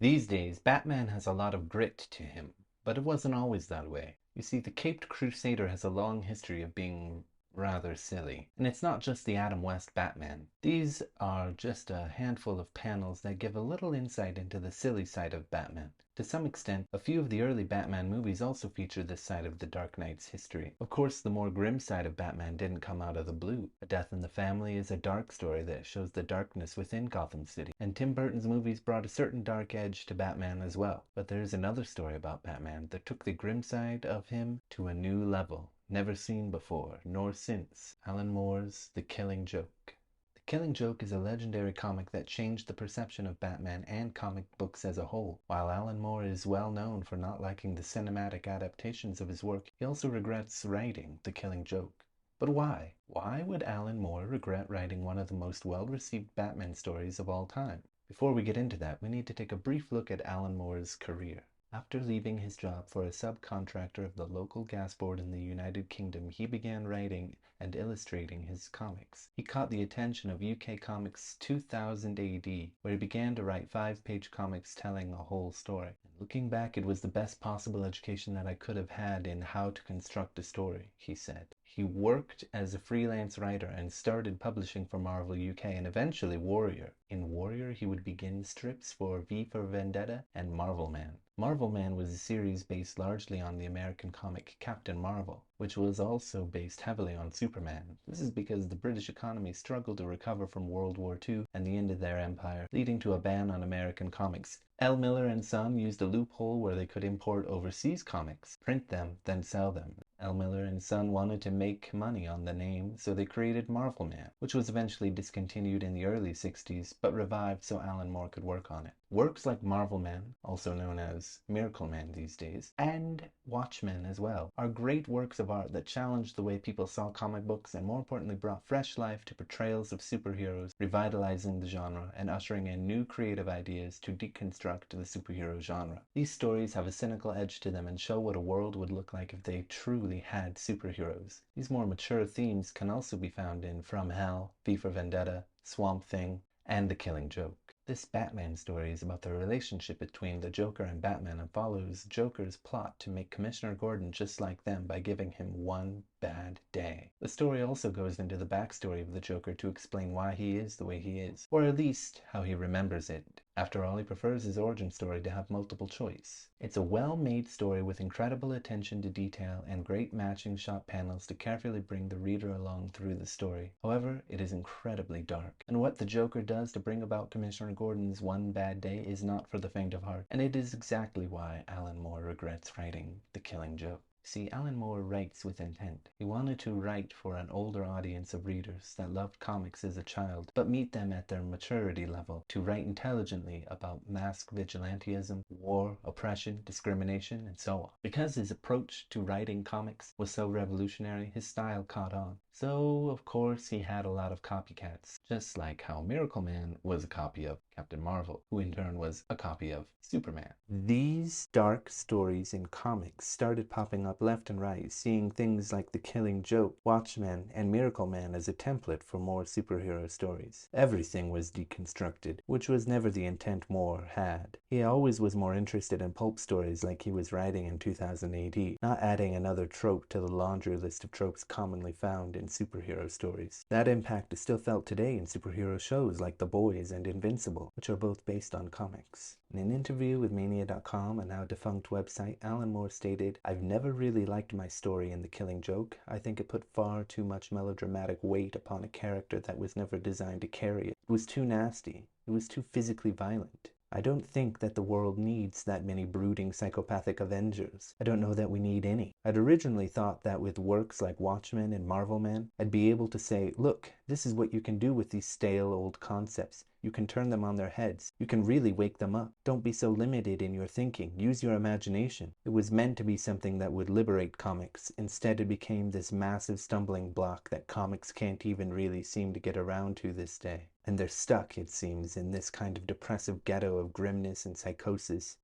These days, Batman has a lot of grit to him, but it wasn't always that way. You see, the Caped Crusader has a long history of being rather silly. And it's not just the Adam West Batman. These are just a handful of panels that give a little insight into the silly side of Batman. To some extent, a few of the early Batman movies also feature this side of the Dark Knight's history. Of course, the more grim side of Batman didn't come out of the blue. A Death in the Family is a dark story that shows the darkness within Gotham City. And Tim Burton's movies brought a certain dark edge to Batman as well. But there's another story about Batman that took the grim side of him to a new level. Never seen before, nor since. Alan Moore's The Killing Joke. The Killing Joke is a legendary comic that changed the perception of Batman and comic books as a whole. While Alan Moore is well known for not liking the cinematic adaptations of his work, he also regrets writing The Killing Joke. But why? Why would Alan Moore regret writing one of the most well-received Batman stories of all time? Before we get into that, we need to take a brief look at Alan Moore's career. After leaving his job for a subcontractor of the local gas board in the United Kingdom, he began writing and illustrating his comics. He caught the attention of UK Comics 2000 AD, where he began to write 5-page comics telling a whole story. And looking back, it was the best possible education that I could have had in how to construct a story, he said. He worked as a freelance writer and started publishing for Marvel UK and eventually Warrior. In Warrior, he would begin strips for V for Vendetta and Marvel Man. Marvel Man was a series based largely on the American comic Captain Marvel, which was also based heavily on Superman. This is because the British economy struggled to recover from World War II and the end of their empire, leading to a ban on American comics. L. Miller and Son used a loophole where they could import overseas comics, print them, then sell them. L. Miller and Son wanted to make money on the name, so they created Marvel Man, which was eventually discontinued in the early 60s, but revived so Alan Moore could work on it. Works like Marvel Man, also known as Miracle Man these days, and Watchmen as well, are great works of art that challenged the way people saw comic books and more importantly brought fresh life to portrayals of superheroes, revitalizing the genre and ushering in new creative ideas to deconstruct the superhero genre. These stories have a cynical edge to them and show what a world would look like if they truly had superheroes. These more mature themes can also be found in From Hell, V for Vendetta, Swamp Thing, and The Killing Joke. This Batman story is about the relationship between the Joker and Batman and follows Joker's plot to make Commissioner Gordon just like them by giving him one bad day. The story also goes into the backstory of the Joker to explain why he is the way he is, or at least how he remembers it. After all, he prefers his origin story to have multiple choice. It's a well-made story with incredible attention to detail and great matching shot panels to carefully bring the reader along through the story. However, it is incredibly dark, and what the Joker does to bring about Commissioner Gordon's one bad day is not for the faint of heart, and it is exactly why Alan Moore regrets writing The Killing Joke. See, Alan Moore writes with intent. He wanted to write for an older audience of readers that loved comics as a child, but meet them at their maturity level, to write intelligently about mask vigilantism, war, oppression, discrimination, and so on. Because his approach to writing comics was so revolutionary, his style caught on. So, of course, he had a lot of copycats, just like how Miracle Man was a copy of Captain Marvel, who in turn was a copy of Superman. These dark stories in comics started popping up left and right, seeing things like The Killing Joke, Watchmen, and Miracle Man as a template for more superhero stories. Everything was deconstructed, which was never the intent Moore had. He always was more interested in pulp stories like he was writing in 2000 AD, not adding another trope to the laundry list of tropes commonly found in superhero stories. That impact is still felt today in superhero shows like The Boys and Invincible, which are both based on comics. In an interview with Mania.com, a now defunct website, Alan Moore stated, "I've never really liked my story in The Killing Joke. I think it put far too much melodramatic weight upon a character that was never designed to carry it. It was too nasty. It was too physically violent. I don't think that the world needs that many brooding psychopathic Avengers. I don't know that we need any." I'd originally thought that with works like Watchmen and Marvel Man, I'd be able to say, look, this is what you can do with these stale old concepts. You can turn them on their heads. You can really wake them up. Don't be so limited in your thinking. Use your imagination. It was meant to be something that would liberate comics. Instead, it became this massive stumbling block that comics can't even really seem to get around to this day. And they're stuck, it seems, in this kind of depressive ghetto of grimness and psychosis.